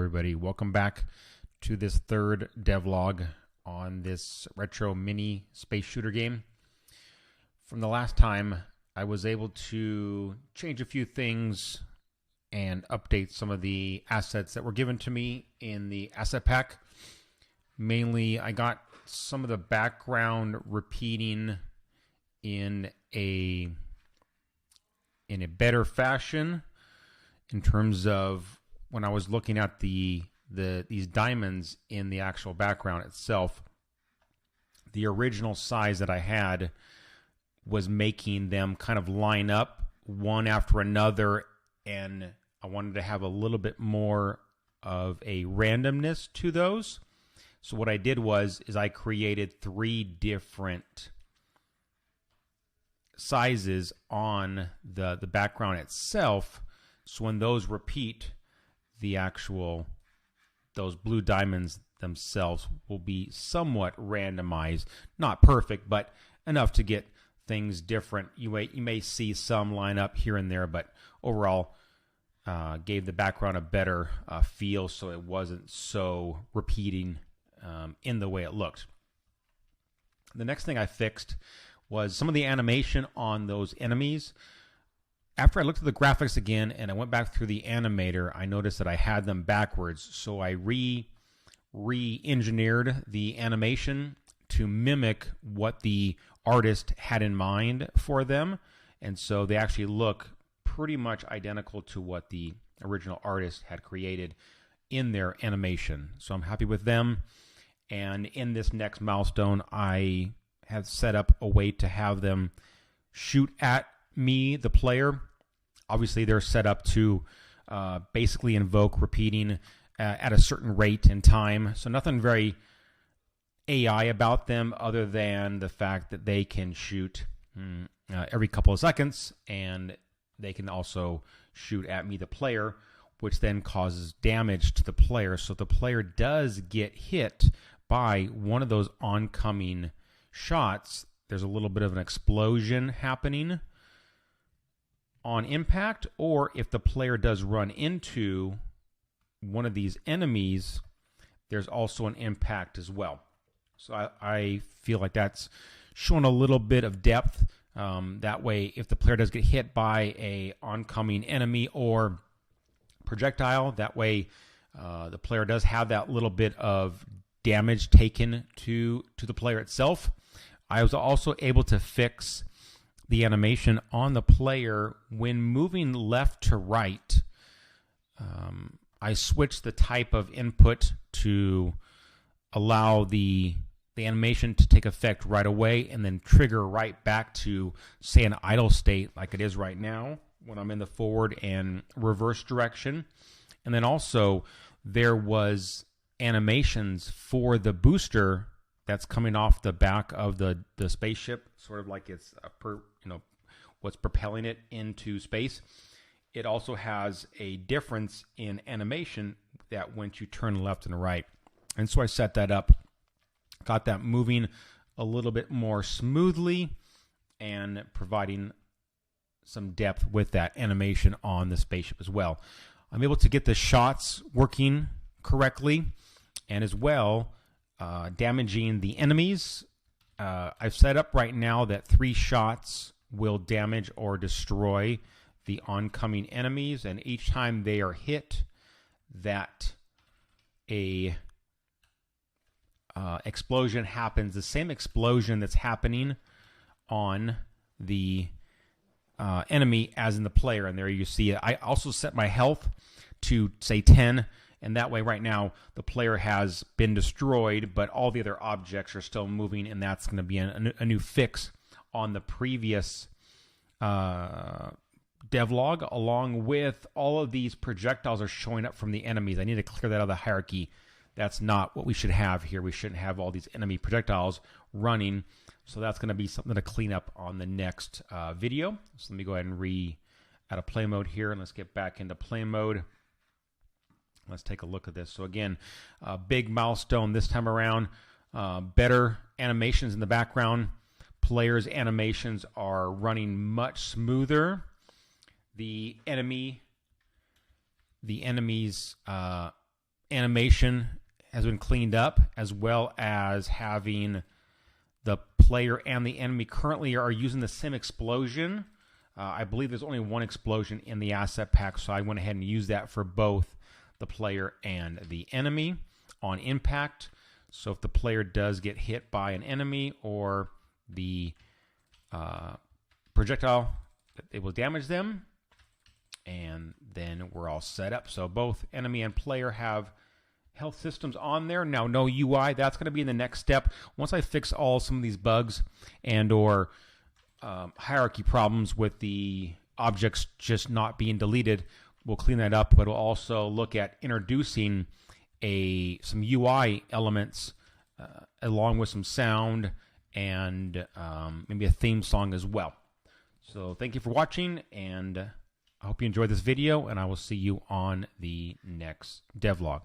everybody. Welcome back to this third devlog on this retro mini space shooter game. From the last time, I was able to change a few things and update some of the assets that were given to me in the asset pack. Mainly, I got some of the background repeating in a better fashion in terms of when I was looking at these diamonds in the actual background itself. The original size that I had was making them kind of line up one after another, and I wanted to have a little bit more of a randomness to those. So what I did is I created 3 different sizes on the background itself. So when those repeat, those blue diamonds themselves will be somewhat randomized. Not perfect, but enough to get things different. You may see some line up here and there, but overall gave the background a better feel, so it wasn't so repeating in the way it looked. The next thing I fixed was some of the animation on those enemies. After I looked at the graphics again and I went back through the animator, I noticed that I had them backwards. So I re-engineered the animation to mimic what the artist had in mind for them. And so they actually look pretty much identical to what the original artist had created in their animation. So I'm happy with them. And in this next milestone, I have set up a way to have them shoot at me, the player. Obviously, they're set up to basically invoke repeating at a certain rate and time. So nothing very AI about them other than the fact that they can shoot every couple of seconds, and they can also shoot at me, the player, which then causes damage to the player. So if the player does get hit by one of those oncoming shots, there's a little bit of an explosion happening on impact, or if the player does run into one of these enemies, there's also an impact as well. So I feel like that's showing a little bit of depth. That way, if the player does get hit by a oncoming enemy or projectile, that way the player does have that little bit of damage taken to the player itself. I was also able to fix the animation on the player when moving left to right. I switched the type of input to allow the animation to take effect right away and then trigger right back to, say, an idle state like it is right now when I'm in the forward and reverse direction. And then also there was animations for the booster that's coming off the back of the spaceship, sort of like it's what's propelling it into space. It also has a difference in animation that once you turn left and right. And so I set that up, got that moving a little bit more smoothly and providing some depth with that animation on the spaceship as well. I'm able to get the shots working correctly and as well damaging the enemies. I've set up right now that 3 shots will damage or destroy the oncoming enemies, and each time they are hit, that a explosion happens, the same explosion that's happening on the enemy as in the player. And there you see it. I also set my health to, say, 10, and that way right now the player has been destroyed, but all the other objects are still moving, and that's going to be a new fix on the previous devlog, along with all of these projectiles are showing up from the enemies. I need to clear that out of the hierarchy. That's not what we should have here. We shouldn't have all these enemy projectiles running. So that's going to be something to clean up on the next video. So let me go ahead and add a play mode here, and let's get back into play mode. Let's take a look at this. So again, big milestone this time around. Better animations in the background. Players' animations are running much smoother. The enemies animation has been cleaned up, as well as having the player and the enemy currently are using the same explosion. I believe there's only one explosion in the asset pack, so I went ahead and used that for both the player and the enemy on impact. So if the player does get hit by an enemy or the projectile, it will damage them, and then we're all set up. So both enemy and player have health systems on there. Now, no UI. That's going to be in the next step. Once I fix some of these bugs and or hierarchy problems with the objects just not being deleted, we'll clean that up. But we'll also look at introducing some UI elements along with some sound and maybe a theme song as well. So thank you for watching, and I hope you enjoyed this video, and I will see you on the next devlog.